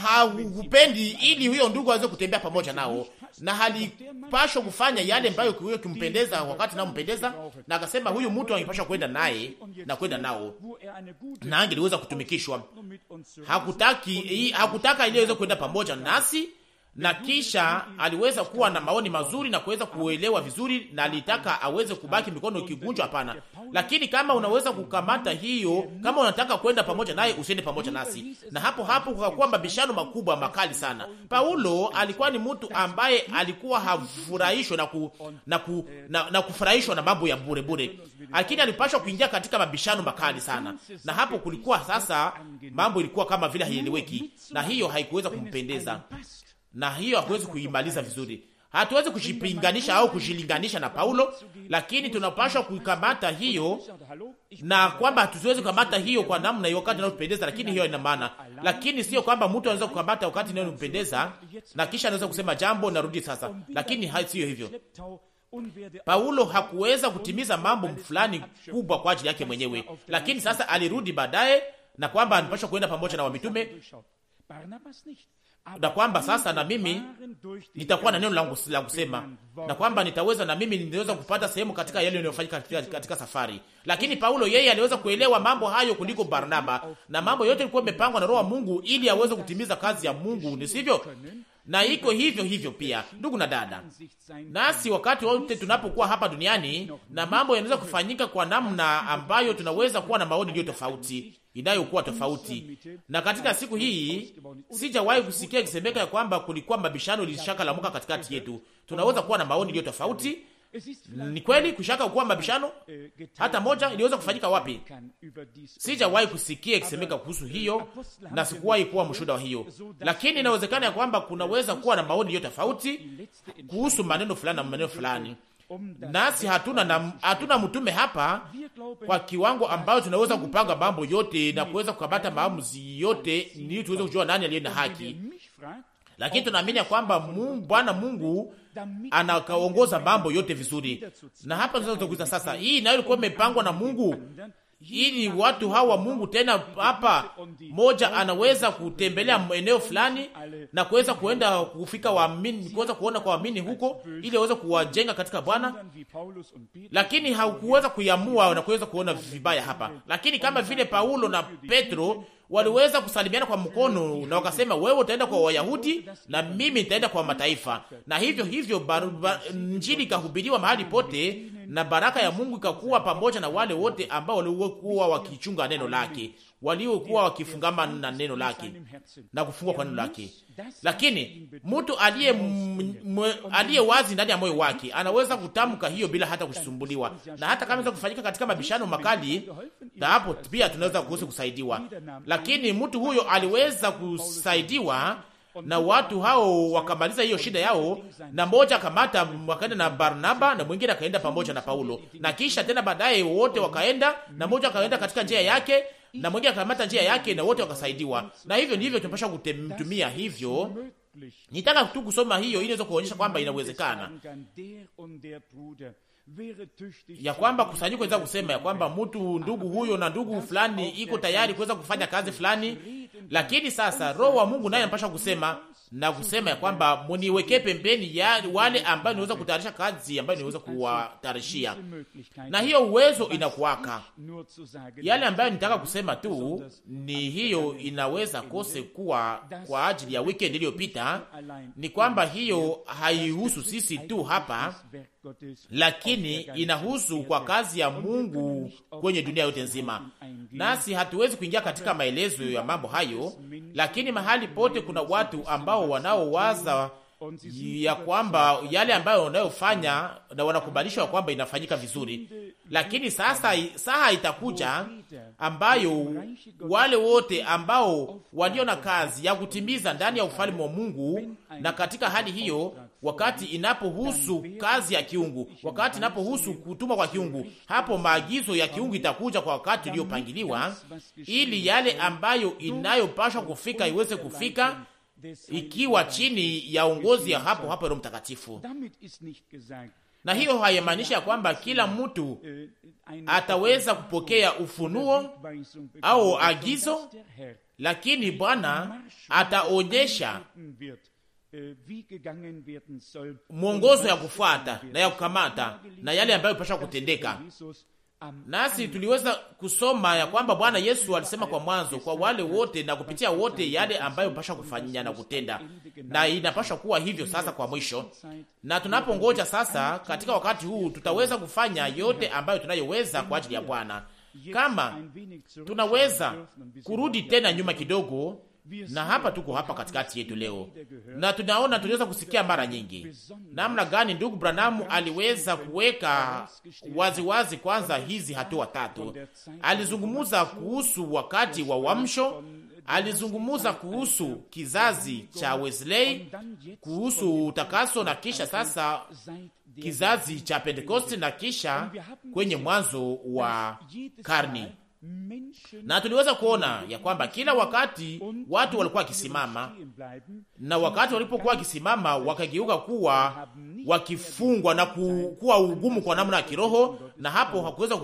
haupendi ili huyo ndugu aweze kutembea pamoja nao, na halipashwa kufanya yale ambayo huyo kimpendeza wakati nao mpendeza, na akasema huyu mtu angepashwa kwenda naye na kwenda nao, na angeliweza kutumikishwa. Hakutaka ili aweze kwenda pamoja nasi, na kisha aliweza kuwa na maoni mazuri na kuweza kuelewa vizuri, na alitaka aweze kubaki mikono ikigunjwa. Hapana. Lakini kama unaweza kukamata hiyo, kama unataka kwenda pamoja naye, usiende pamoja nasi. Na hapo kukakuwa mabishano makubwa makali sana. Paulo alikuwa ni mtu ambaye alikuwa hafurahishwa na kufurahishwa na mambo ya bure, lakini alipashwa kuingia katika mabishano makali sana, na hapo kulikuwa sasa mambo ilikuwa kama vile haieleweki, na hiyo haikuweza kumpendeza, na hiyo hakuwezi kuimaliza vizuri. Hatuwezi kushipinganisha au kushilinganisha na Paulo, lakini tunapaswa kuikamata hiyo, na kwamba hatuwezi kukamata hiyo kwa namna hiyo wakati inayopendeza, lakini hiyo ina maana. Lakini sio kwamba mtu anaweza kukamata wakati inayopendeza na kisha anaweza kusema jambo narudi sasa, lakini sio hivyo. Paulo hakuweza kutimiza mambo fulani kubwa kwa ajili yake mwenyewe, lakini sasa alirudi baadaye, na kwamba anapaswa kuenda pamoja na wamitume, na kwamba sasa na mimi nitakuwa na neno langu la kusema, na kwamba nitaweza na mimi niweza kupata sehemu katika yale yanayofanyika katika safari. Lakini Paulo yeye aliweza kuelewa mambo hayo kuliko Barnaba, na mambo yote yalikuwa yamepangwa na Roho wa Mungu ili aweze kutimiza kazi ya Mungu, ni sivyo? Na iko hivyo pia, ndugu na dada, nasi wakati wote tunapokuwa hapa duniani, na mambo yanaweza kufanyika kwa namna ambayo tunaweza kuwa na maoni iliyo tofauti, inayokuwa tofauti. Na katika siku hii sijawahi kusikia kisemeka ya kwamba kulikuwa mabishano ilishaka lamuka katikati yetu. Tunaweza kuwa na maoni iliyo tofauti. Ni kweli kushaka kuwa mabishano hata moja iliweza kufanyika wapi? Sijawahi kusikia kisemeka kuhusu hiyo, na sikuwahi kuwa mshuhuda wa hiyo. Lakini inawezekana ya kwamba kunaweza kuwa na maoni iliyo tofauti kuhusu maneno fulani na maneno fulani. Nasi hatuna mtume hapa kwa kiwango ambayo tunaweza kupanga mambo yote na kuweza kukamata maamuzi yote ili tuweze kujua nani aliye na haki. Lakini tunaamini kwamba Bwana Mungu anakaongoza mambo yote vizuri. Na hapa tunaweza kuuliza sasa, hii nayo ilikuwa imepangwa na Mungu ili watu hawa Mungu tena hapa moja anaweza kutembelea eneo fulani na kuweza kuenda kufika waamini, kuweza kuona kwa waamini huko ili aweze kuwajenga katika Bwana, lakini hakuweza kuiamua na kuweza kuona vibaya hapa. Lakini kama vile Paulo na Petro waliweza kusalimiana kwa mkono na wakasema, wewe utaenda kwa Wayahudi na mimi nitaenda kwa mataifa, na hivyo Injili ikahubiriwa mahali pote, na baraka ya Mungu ikakuwa pamoja na wale wote ambao walikuwa wakichunga neno lake, waliokuwa wakifungama na neno lake na kufungwa kwa neno lake. Lakini mtu aliye wazi ndani ya moyo wake anaweza kutamka hiyo bila hata kusumbuliwa, na hata kama inaweza kufanyika katika mabishano makali, na hapo pia tunaweza kusaidiwa. Lakini mtu huyo aliweza kusaidiwa na watu hao wakamaliza hiyo shida yao, na mmoja akamata wakaenda na Barnaba na mwingine akaenda pamoja na Paulo, na kisha tena baadaye wote wakaenda, na mmoja akaenda katika njia yake na mwingine akamata njia yake, na wote wakasaidiwa. Na hivyo ndivyo tunapaswa kutumia hivyo. Nitaka tu kusoma hiyo ili niweze kuonyesha kwamba inawezekana ya kwamba kusanyiko inaweza kusema ya kwamba mtu ndugu huyo na ndugu fulani iko tayari kuweza kufanya kazi fulani, lakini sasa Roho wa Mungu naye anapaswa kusema na kusema ya kwamba muniwekee pembeni ya wale ambao niweza kutayarisha kazi ambayo niweza kuwatarishia, na hiyo uwezo inakuwaka. Yale ambayo nitaka kusema tu ni hiyo inaweza kose kuwa kwa ajili ya weekend iliyopita, ni kwamba hiyo haihusu sisi tu hapa, lakini inahusu kwa kazi ya Mungu kwenye dunia yote nzima. Nasi hatuwezi kuingia katika maelezo ya mambo hayo, lakini mahali pote kuna watu ambao wanaowaza ya kwamba yale ambayo wanayofanya na wanakubalishwa kwamba inafanyika vizuri, lakini sasa saa itakuja ambayo wale wote ambao walio na kazi ya kutimiza ndani ya ufalme wa Mungu, na katika hali hiyo, wakati inapohusu kazi ya kiungu, wakati inapohusu kutumwa kwa kiungu, hapo maagizo ya kiungu itakuja kwa wakati uliopangiliwa, ili yale ambayo inayopashwa kufika iweze kufika, ikiwa chini ya uongozi ya hapo Roho Mtakatifu. Na hiyo haimaanishi kwamba kila mtu ataweza kupokea ufunuo au agizo, lakini Bwana ataonyesha mwongozo ya kufuata na ya kukamata na yale ambayo pasha kutendeka. Nasi tuliweza kusoma ya kwamba Bwana Yesu alisema kwa mwanzo kwa wale wote na kupitia wote yale ambayo pasha kufanya na kutenda, na inapasha kuwa hivyo sasa kwa mwisho. Na tunapongoja sasa katika wakati huu, tutaweza kufanya yote ambayo tunayoweza kwa ajili ya Bwana. Kama tunaweza kurudi tena nyuma kidogo, na hapa tuko hapa katikati yetu leo, na tunaweza kusikia mara nyingi namna gani ndugu Branham aliweza kuweka waziwazi kwanza hizi hatua tatu. Alizungumuza kuhusu wakati wa uamsho, alizungumuza kuhusu kizazi cha Wesley, kuhusu utakaso, na kisha sasa kizazi cha Pentekoste, na kisha kwenye mwanzo wa karni. Na tuliweza kuona ya kwamba kila wakati watu walikuwa wakisimama, na wakati walipokuwa wakisimama wakageuka kuwa wakifungwa na kuwa ugumu kwa namna ya kiroho, na hapo hakuweza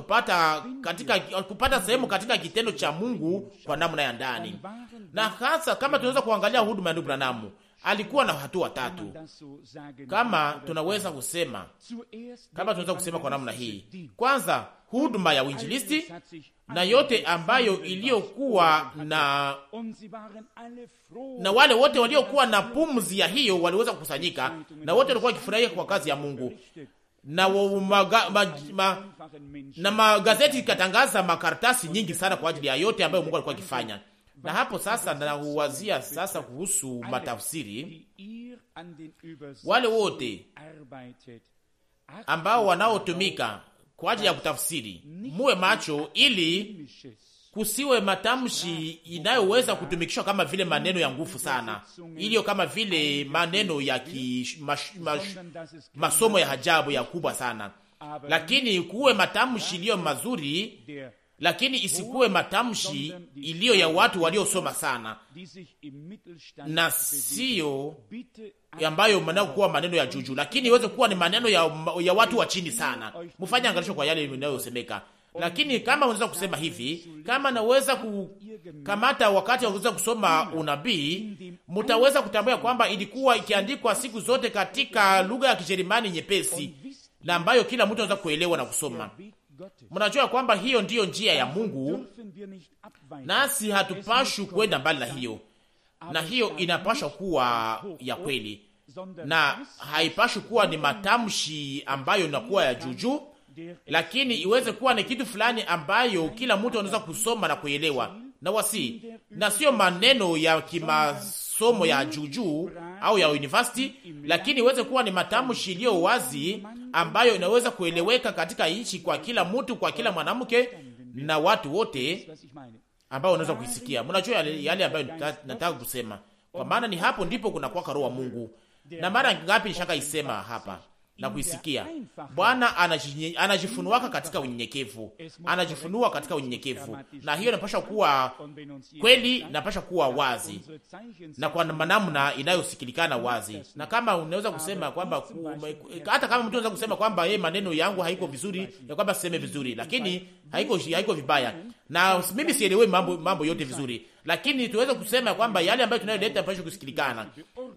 kupata sehemu katika kitendo cha Mungu kwa namna ya ndani. Na hasa kama tunaweza kuangalia huduma ya ndugu Branham, alikuwa na hatua tatu. Kama tunaweza kusema kwa namna hii, kwanza huduma ya uinjilisti, na yote ambayo iliyokuwa na wale wote waliokuwa na pumzi ya hiyo waliweza kukusanyika, na wote walikuwa wakifurahia kwa kazi ya Mungu, na magazeti ikatangaza makaratasi nyingi sana kwa ajili ya yote ambayo Mungu alikuwa akifanya. Na hapo sasa nauwazia sasa kuhusu matafsiri. Wale wote ambao wanaotumika kwa ajili ya kutafsiri, muwe macho ili kusiwe matamshi inayoweza kutumikishwa kama vile maneno ya nguvu sana, iliyo kama vile maneno ya masomo ya ajabu ya kubwa sana, lakini kuwe matamshi iliyo mazuri, lakini isikuwe matamshi iliyo ya watu waliosoma sana, na sio ambayo mnayokuwa maneno ya juju, lakini iweze kuwa ni maneno ya watu wa chini sana. Mfanye angalisho kwa yale yanayosemeka. Lakini kama unaweza kusema hivi, kama naweza kukamata wakati wa kusoma unabii, mtaweza kutambua kwamba ilikuwa ikiandikwa siku zote katika lugha ya Kijerumani nyepesi, na ambayo kila mtu anaweza kuelewa na kusoma. Mnajua kwamba hiyo ndiyo njia ya Mungu, nasi hatupashwi kwenda mbali na hiyo, na hiyo inapashwa kuwa ya kweli, na haipashwi kuwa ni matamshi ambayo inakuwa ya juju, lakini iweze kuwa ni kitu fulani ambayo kila mtu anaweza kusoma na kuelewa, na sio maneno ya kimasomo ya juju au ya university, lakini iweze kuwa ni matamshi iliyo wazi ambayo inaweza kueleweka katika nchi kwa kila mtu, kwa kila mwanamke na watu wote ambao wanaweza kuisikia. Mnajua yale ambayo nataka kusema, kwa maana ni hapo ndipo kuna kwa roho wa Mungu. Na mara ngapi nishaka isema hapa na kuisikia, Bwana anajifunuaka katika unyenyekevu, anajifunua katika unyenyekevu, na hiyo inapaswa kuwa kweli, inapaswa kuwa wazi na kwa namna inayosikilikana wazi. Na kama unaweza kusema kwamba hata kama mtu anaweza kusema kwamba yeye maneno yangu haiko vizuri, ya kwamba siseme vizuri, lakini haiko vibaya, na mimi sielewi mambo yote vizuri, lakini tuweze kusema kwamba yale ambayo tunayoleta yapaswa kusikilikana,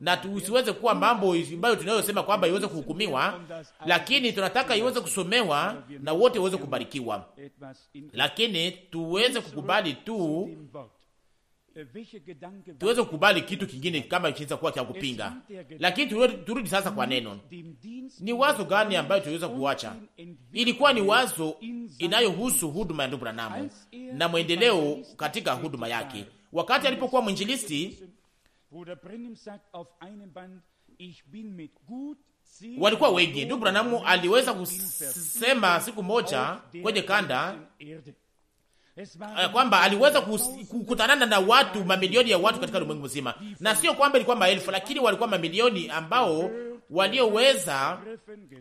na tusiweze kuwa mambo ambayo tunayosema kwamba iweze kuhukumiwa, lakini tunataka iweze kusomewa na wote waweze kubarikiwa. Lakini tuweze kukubali tuweze kukubali kitu kingine kama kinaweza kuwa cha kupinga. Lakini turudi sasa kwa neno. Ni wazo gani ambayo tuweza kuacha? Ilikuwa ni wazo inayohusu huduma ya ndugu Branham na mwendeleo katika huduma yake. Wakati alipokuwa mwinjilisti, walikuwa wengi. Ndugu Branham aliweza kusema siku moja kwenye kanda kwamba aliweza kukutanana na watu, mamilioni ya watu katika ulimwengu mzima, na sio kwamba ilikuwa maelfu, lakini walikuwa mamilioni ambao walioweza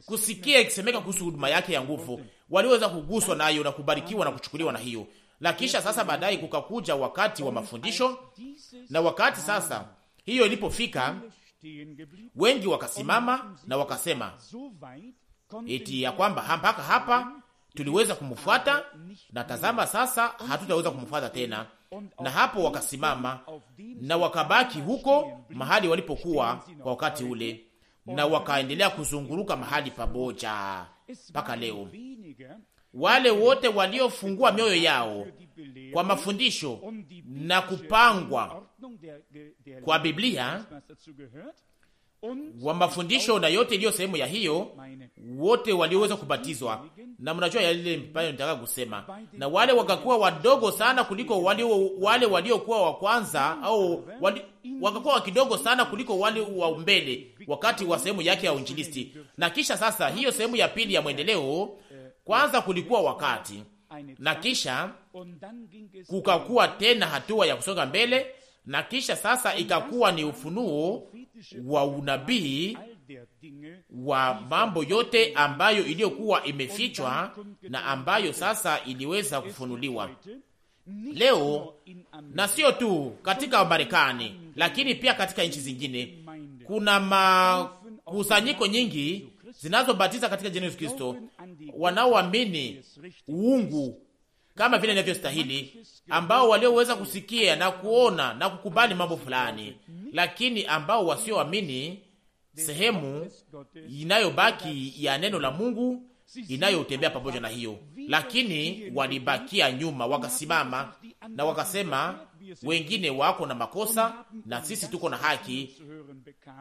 kusikia ikisemeka kuhusu huduma yake ya nguvu, walioweza kuguswa nayo na kubarikiwa na kuchukuliwa na hiyo. Lakisha sasa baadaye kukakuja wakati wa mafundisho, na wakati sasa hiyo ilipofika, wengi wakasimama na wakasema eti ya kwamba mpaka hapa tuliweza kumfuata, na tazama sasa hatutaweza kumfuata tena. Na hapo wakasimama na wakabaki huko mahali walipokuwa kwa wakati ule, na wakaendelea kuzunguruka mahali pamoja mpaka leo. Wale wote waliofungua mioyo yao kwa mafundisho na kupangwa kwa Biblia wa mafundisho na yote iliyo sehemu ya hiyo, wote walioweza kubatizwa. Na mnajua yale mpayo nitaka kusema, na wale wakakuwa wadogo sana kuliko wale waliokuwa wa kwanza, au wakakuwa kidogo sana kuliko wale wa mbele wakati wa sehemu yake ya uinjilisti. Na kisha sasa hiyo sehemu ya pili ya mwendeleo, kwanza kulikuwa wakati, na kisha kukakuwa tena hatua ya kusonga mbele, na kisha sasa ikakuwa ni ufunuo wa unabii wa mambo yote ambayo iliyokuwa imefichwa na ambayo sasa iliweza kufunuliwa leo. Na sio tu katika Marekani, lakini pia katika nchi zingine kuna makusanyiko nyingi zinazobatiza katika jina la Yesu Kristo, wanaoamini uungu kama vile inavyostahili, ambao walioweza kusikia na kuona na kukubali mambo fulani, lakini ambao wasioamini sehemu inayobaki ya neno la Mungu inayotembea pamoja na hiyo. Lakini walibakia nyuma, wakasimama na wakasema wengine wako na makosa na sisi tuko na haki,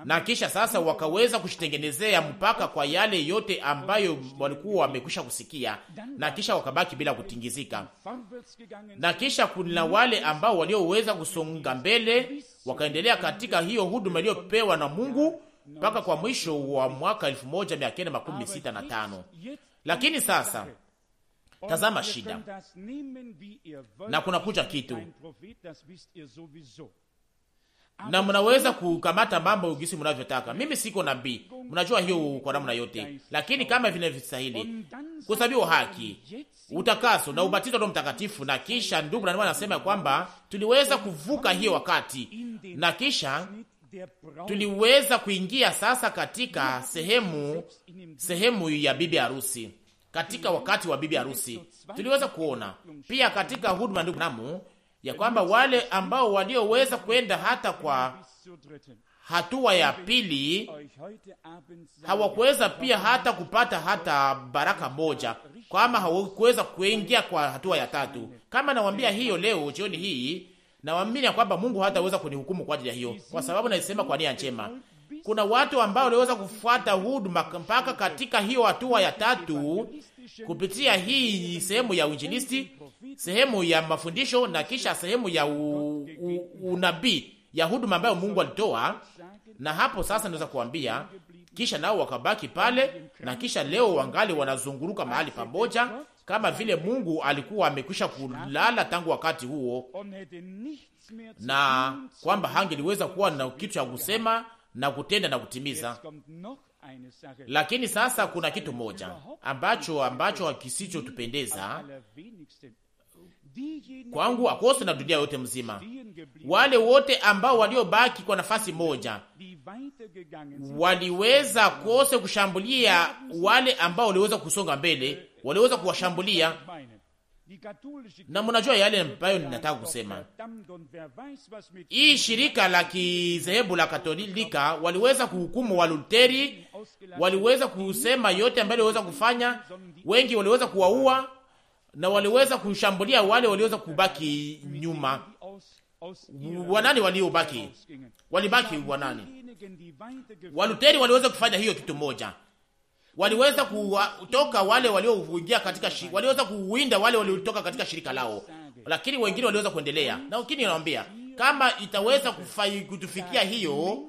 na kisha sasa wakaweza kushitengenezea mpaka kwa yale yote ambayo walikuwa wamekwisha kusikia, na kisha wakabaki bila kutingizika. Na kisha kuna wale ambao walioweza kusonga mbele, wakaendelea katika hiyo huduma iliyopewa na Mungu mpaka kwa mwisho wa mwaka 1965. Lakini sasa tazama shida, na kuna kuja kitu, na mnaweza kukamata mambo gisi mnavyotaka. Mimi siko nabii, mnajua hiyo kwa namna yote, lakini kama vile vinastahili kusabiwa haki, utakaso na ubatizo wa Mtakatifu. Na kisha ndugu na anasema kwamba tuliweza kuvuka hiyo wakati, na kisha tuliweza kuingia sasa katika sehemu ya bibi harusi. Katika wakati wa bibi harusi tuliweza kuona pia katika huduma ndugu namu ya kwamba wale ambao walioweza kwenda hata kwa hatua ya pili hawakuweza pia hata kupata hata baraka moja, kama hawakuweza kuingia kwa hatua ya tatu. Kama nawaambia hiyo leo jioni hii, nawaamini kwamba Mungu hataweza kunihukumu kwa ajili ya hiyo, kwa sababu naisema kwa nia njema. Kuna watu ambao waliweza kufuata huduma mpaka katika hiyo hatua ya tatu kupitia hii sehemu ya uinjilisti, sehemu ya mafundisho, na kisha sehemu ya unabii ya huduma ambayo Mungu alitoa. Na hapo sasa naweza kuambia, kisha nao wakabaki pale, na kisha leo wangali wanazunguruka mahali pamoja, kama vile Mungu alikuwa amekwisha kulala tangu wakati huo, na kwamba hangeliweza kuwa na kitu cha kusema na kutenda na kutimiza. Lakini sasa kuna kitu moja ambacho kisichotupendeza kwangu akose na dunia yote mzima. Wale wote ambao waliobaki kwa nafasi moja waliweza kose kushambulia wale ambao waliweza kusonga mbele, waliweza kuwashambulia. Na mnajua yale ambayo ninataka kusema. Hii shirika la kizehebu la Katolika waliweza kuhukumu Waluteri, waliweza kusema yote ambayo waliweza kufanya, wengi waliweza kuwaua, na waliweza kushambulia wale waliweza kubaki nyuma. Wanani waliobaki? Walibaki wanani? Waluteri waliweza kufanya hiyo kitu moja. Waliweza kutoka wale walioingia katika waliweza kuwinda wale waliotoka katika shirika lao, lakini wengine waliweza kuendelea. Na lakini nawaambia, kama itaweza kutufikia hiyo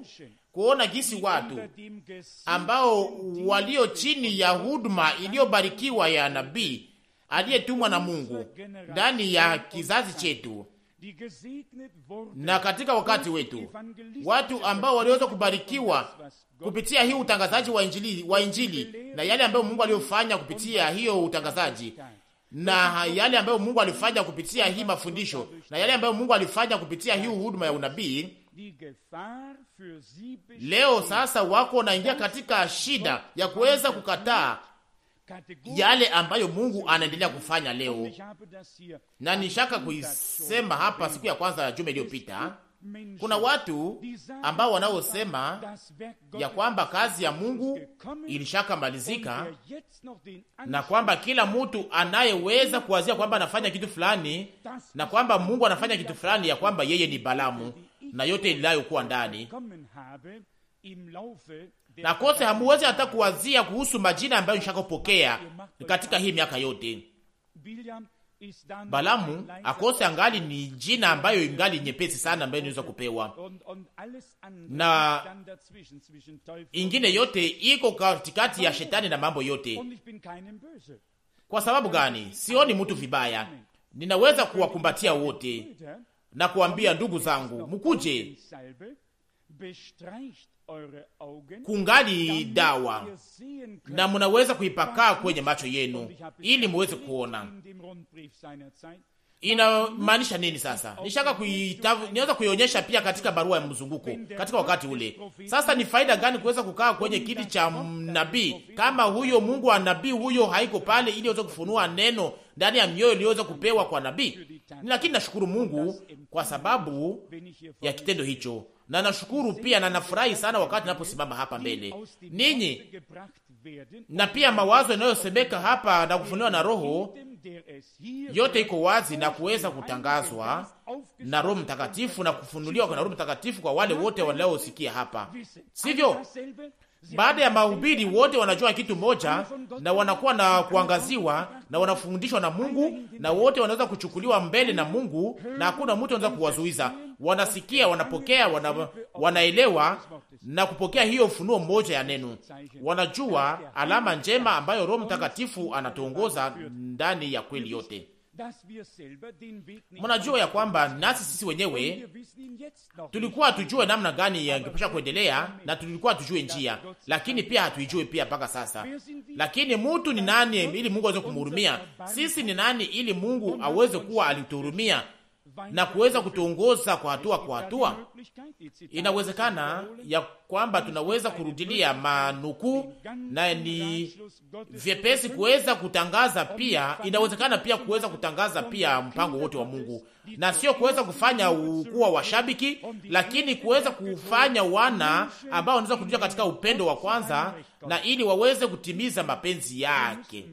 kuona jinsi watu ambao walio chini ya huduma iliyobarikiwa ya nabii aliyetumwa na Mungu ndani ya kizazi chetu na katika wakati wetu, watu ambao waliweza kubarikiwa kupitia hiyo utangazaji wa Injili na yale ambayo Mungu aliyofanya kupitia hiyo utangazaji na yale ambayo Mungu alifanya kupitia hii mafundisho na yale ambayo Mungu alifanya kupitia hii huduma ya unabii, leo sasa wako naingia katika shida ya kuweza kukataa yale ambayo Mungu anaendelea kufanya leo. Na nishaka kuisema hapa siku ya kwanza ya juma iliyopita, kuna watu ambao wanaosema ya kwamba kazi ya Mungu ilishaka malizika na kwamba kila mtu anayeweza kuwazia kwamba anafanya kitu fulani na kwamba Mungu anafanya kitu fulani, ya kwamba yeye ni Balaamu na yote iliyokuwa ndani. Na kote hamuwezi hata kuwazia kuhusu majina ambayo nishakopokea katika hii miaka yote. Balaamu akose angali ni jina ambayo ingali nyepesi sana ambayo inaweza kupewa, na ingine yote iko katikati ya shetani na mambo yote. Kwa sababu gani? Sioni mtu vibaya, ninaweza kuwakumbatia wote na kuambia, ndugu zangu, mkuje, kungali dawa na munaweza kuipaka kwenye macho yenu ili muweze kuona. Inamaanisha nini sasa? Niweza kuionyesha pia katika barua ya mzunguko katika wakati ule. Sasa ni faida gani kuweza kukaa kwenye kiti cha nabii kama huyo Mungu wa nabii huyo haiko pale ili aweze kufunua neno ndani ya mioyo iliyoweza kupewa kwa nabii? Lakini nashukuru Mungu kwa sababu ya kitendo hicho, na nashukuru pia na nafurahi sana wakati naposimama hapa mbele ninyi, na pia mawazo yanayosemeka hapa na kufunuliwa na Roho yote iko wazi na kuweza kutangazwa na Roho Mtakatifu na kufunuliwa kwa Roho Mtakatifu kwa wale wote wanaosikia hapa, sivyo? Baada ya mahubiri wote wanajua kitu moja na wanakuwa na kuangaziwa na wanafundishwa na Mungu, na wote wanaweza kuchukuliwa mbele na Mungu na hakuna mtu anaweza kuwazuiza. Wanasikia, wanapokea, wanaelewa na kupokea hiyo ufunuo mmoja ya neno. Wanajua alama njema ambayo Roho Mtakatifu anatuongoza ndani ya kweli yote. Mnajua ya kwamba nasi sisi wenyewe tulikuwa tujue namna gani yangepasha kuendelea na tulikuwa tujue njia, lakini pia hatuijue pia mpaka sasa. Lakini mtu ni nani ili Mungu aweze kumhurumia? Sisi ni nani ili Mungu aweze kuwa alituhurumia na kuweza kutuongoza kwa hatua kwa hatua? Inawezekana ya kwamba tunaweza kurudilia manukuu na ni vyepesi kuweza kutangaza pia. Inawezekana pia kuweza kutangaza pia mpango wote wa Mungu, na sio kuweza kufanya kuwa washabiki, lakini kuweza kufanya wana ambao wanaweza kurudia katika upendo wa kwanza, na ili waweze kutimiza mapenzi yake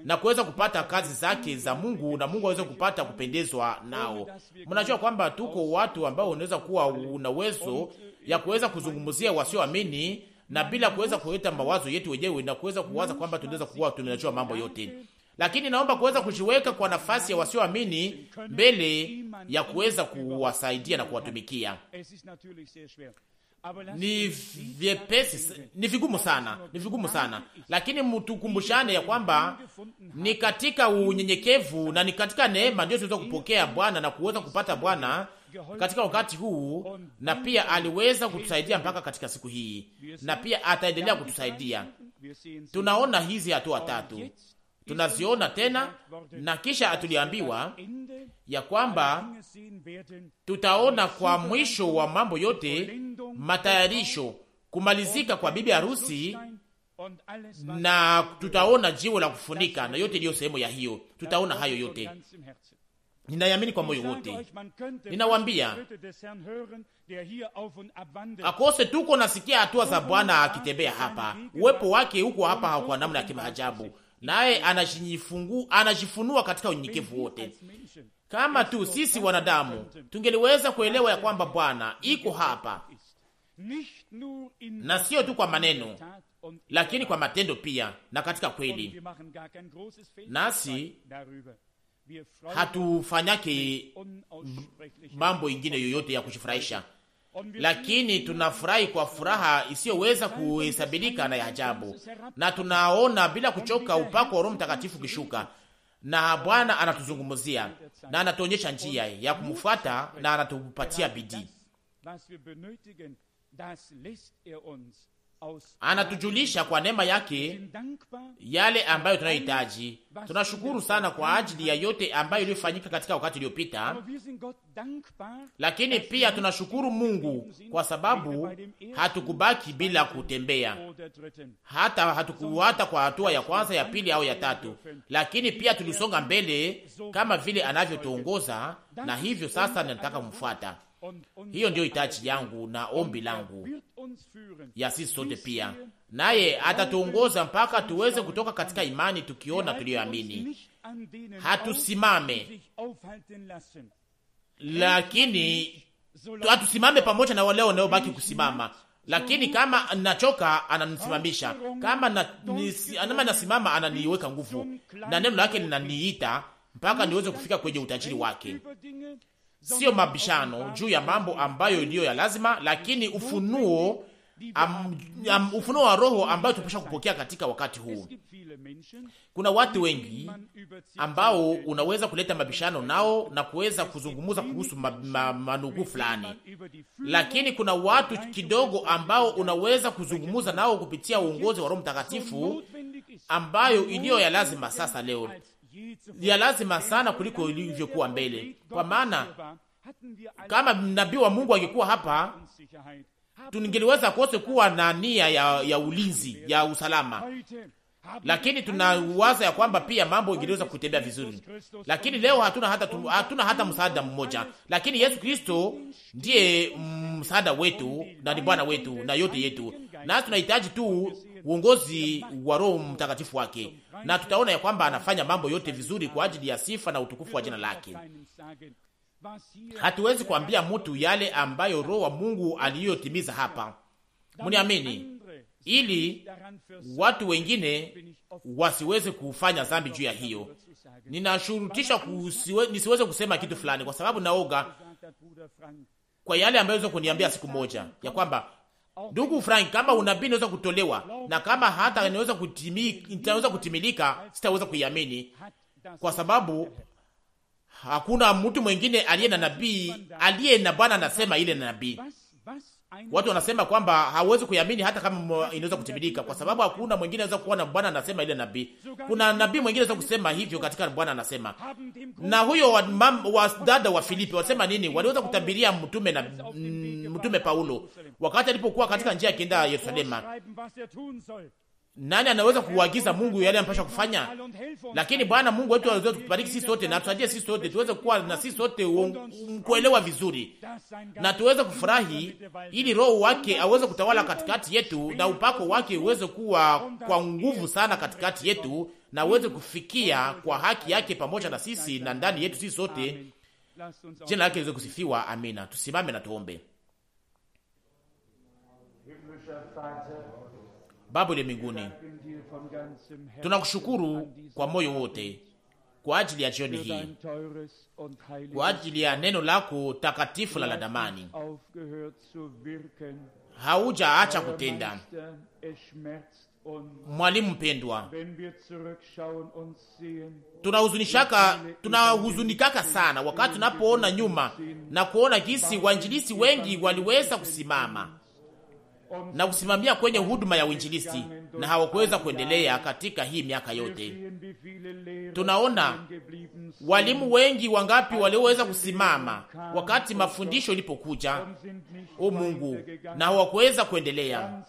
na kuweza kupata kazi zake za Mungu, na Mungu aweze kupata kupendezwa nao. Mnajua kwamba tuko watu ambao wanaweza kuwa una uwezo ya kuweza kuzungumzia wasioamini na bila kuweza kuleta mawazo yetu wenyewe na kuweza kuwaza kwamba tunaweza kuwa tunajua mambo yote, lakini naomba kuweza kujiweka kwa nafasi ya wasioamini mbele ya kuweza kuwasaidia na kuwatumikia. Ni vyepesi, ni vigumu sana, lakini mtukumbushane ya kwamba ni katika unyenyekevu na ni katika neema ndio tunaweza kupokea Bwana na kuweza kupata Bwana katika wakati huu, na pia aliweza kutusaidia mpaka katika siku hii, na pia ataendelea kutusaidia. Tunaona hizi hatua tatu, tunaziona tena, na kisha tuliambiwa ya kwamba tutaona kwa mwisho wa mambo yote matayarisho, kumalizika kwa bibi harusi, na tutaona jiwe la kufunika na yote iliyo sehemu ya hiyo. Tutaona hayo yote, ninayamini kwa moyo wote. Ninawambia akose tuko nasikia hatua za Bwana akitembea hapa, uwepo wake huko hapa kwa namna ya kimaajabu, naye anajifunua katika unyenyekevu wote. Kama tu sisi wanadamu tungeliweza kuelewa ya kwamba Bwana iko hapa, na sio tu kwa maneno, lakini kwa matendo pia na katika kweli, nasi hatufanyake mambo ingine yoyote ya kujifurahisha, lakini tunafurahi kwa furaha isiyoweza kuhesabika na ya ajabu, na tunaona bila kuchoka upako wa Roho Mtakatifu kishuka, na Bwana anatuzungumzia na anatuonyesha njia ya kumfuata na anatupatia bidii. Anatujulisha kwa neema yake yale ambayo tunayohitaji. Tunashukuru sana kwa ajili ya yote ambayo iliyofanyika katika wakati uliopita, lakini pia tunashukuru Mungu kwa sababu hatukubaki bila kutembea, hata kwa hatua ya kwanza, ya pili au ya tatu, lakini pia tulisonga mbele kama vile anavyotuongoza, na hivyo sasa nataka kumfuata. Hiyo ndio hitaji yangu na ombi langu ya sisi sote pia, naye atatuongoza mpaka tuweze kutoka katika imani tukiona tuliyoamini. Hatusimame, lakini hatusimame pamoja na wale wanaobaki kusimama, lakini kama nachoka ananisimamisha, kama nasimama ananiweka nguvu, na neno lake linaniita mpaka niweze kufika kwenye utajiri wake. Sio mabishano juu ya mambo ambayo ndiyo ya lazima, lakini ufunuo wa Roho ambayo tunapaswa kupokea katika wakati huu. Kuna watu wengi ambao unaweza kuleta mabishano nao na kuweza kuzungumza kuhusu manugu fulani, lakini kuna watu kidogo ambao unaweza kuzungumza nao kupitia uongozi wa Roho Mtakatifu, ambayo iliyo ya lazima sasa leo, ya lazima sana kuliko ilivyokuwa mbele. Kwa maana kama nabii wa Mungu angekuwa hapa, tungeliweza kose kuwa na nia ya ulinzi, ya usalama, lakini tunawaza ya kwamba pia mambo ingeweza kutembea vizuri. Lakini leo hatuna hata msaada mmoja, lakini Yesu Kristo ndiye msaada wetu na ni Bwana wetu na yote yetu, na tunahitaji tu uongozi wa Roho Mtakatifu wake, na tutaona ya kwamba anafanya mambo yote vizuri kwa ajili ya sifa na utukufu wa jina lake. Hatuwezi kuambia mtu yale ambayo Roho wa Mungu aliyotimiza hapa, mniamini, ili watu wengine wasiweze kufanya dhambi juu ya hiyo. Ninashurutisha nisiweze kusema kitu fulani kwa sababu naoga kwa yale ambayo unaweza kuniambia siku moja ya kwamba, ndugu Frank, kama unabii unaweza kutolewa na kama hata inaweza kutimilika, sitaweza kuiamini kwa sababu hakuna mtu mwingine aliye na nabii, aliye na Bwana anasema ile na nabii. Watu wanasema kwamba hawezi kuiamini hata kama inaweza kutimilika kwa sababu hakuna mwingine anaweza kuwa na Bwana anasema ile nabii. Kuna nabii mwingine anaweza kusema hivyo katika Bwana anasema. Na huyo wa dada wa Filipi wasema nini? Waliweza kutabiria mtume Paulo wakati alipokuwa katika njia akienda Yerusalema. Nani anaweza kuagiza Mungu yale anapaswa kufanya? Lakini Bwana Mungu wetu aweze kutubariki sisi sote na tusaidie sisi sote tuweze kuwa na sisi sote kuelewa vizuri na tuweze kufurahi, ili Roho wake aweze kutawala katikati yetu na upako wake uweze kuwa kwa nguvu sana katikati yetu na uweze kufikia kwa haki yake pamoja na sisi na ndani yetu sisi sote. Jina lake liweze kusifiwa. Amina. Tusimame na tuombe. Baba wa mbinguni, tunakushukuru kwa moyo wote kwa ajili ya jioni hii, kwa ajili ya neno lako takatifu la damani. Haujaacha kutenda. Mwalimu mpendwa, tunahuzunikaka sana wakati tunapoona nyuma na kuona jinsi wainjilisti wengi waliweza kusimama na kusimamia kwenye huduma ya uinjilisti na hawakuweza kuendelea katika hii miaka yote. Tunaona walimu wengi wangapi walioweza kusimama wakati mafundisho ilipokuja, o Mungu, na hawakuweza kuendelea.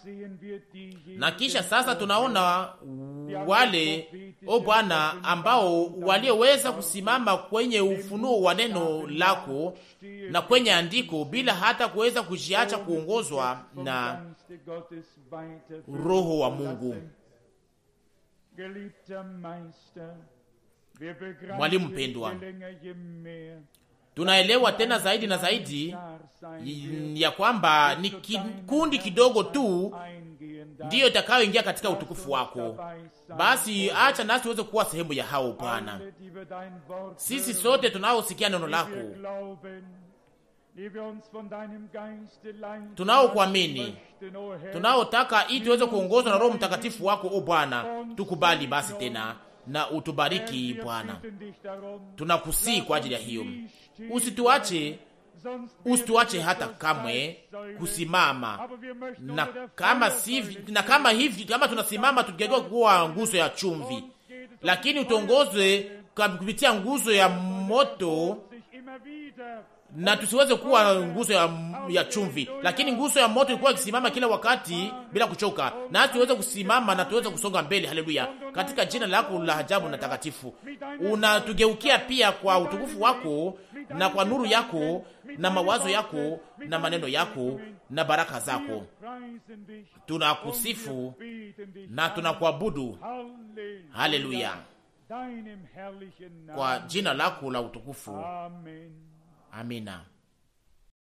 Na kisha sasa tunaona wale, o Bwana, ambao walioweza kusimama kwenye ufunuo wa neno lako na kwenye andiko bila hata kuweza kujiacha kuongozwa na Roho wa Mungu. Mwalimu mpendwa, tunaelewa tena zaidi na zaidi ya kwamba ni kundi kidogo tu ndiyo itakayoingia katika utukufu wako. Basi acha nasi tuweze kuwa sehemu ya hao Bwana. Sisi sote tunaosikia neno lako tunaokuamini, tunaotaka ili tuweze kuongozwa na Roho Mtakatifu wako, o Bwana, tukubali basi tena na utubariki Bwana. Tunakusii kwa ajili ya hiyo, usituache hata kamwe kusimama, na kama tunasimama tugeuke kuwa nguzo ya chumvi, lakini utuongoze kupitia nguzo ya moto, na tusiweze kuwa nguzo ya chumvi, lakini nguzo ya moto ilikuwa ikisimama kila wakati bila kuchoka, na tuweze kusimama na tuweze kusonga mbele. Haleluya! Katika jina lako la ajabu na takatifu, unatugeukia pia kwa utukufu wako na kwa nuru yako na mawazo yako na maneno yako na baraka zako. Tunakusifu na tunakuabudu. Haleluya, kwa jina lako la utukufu. Amina.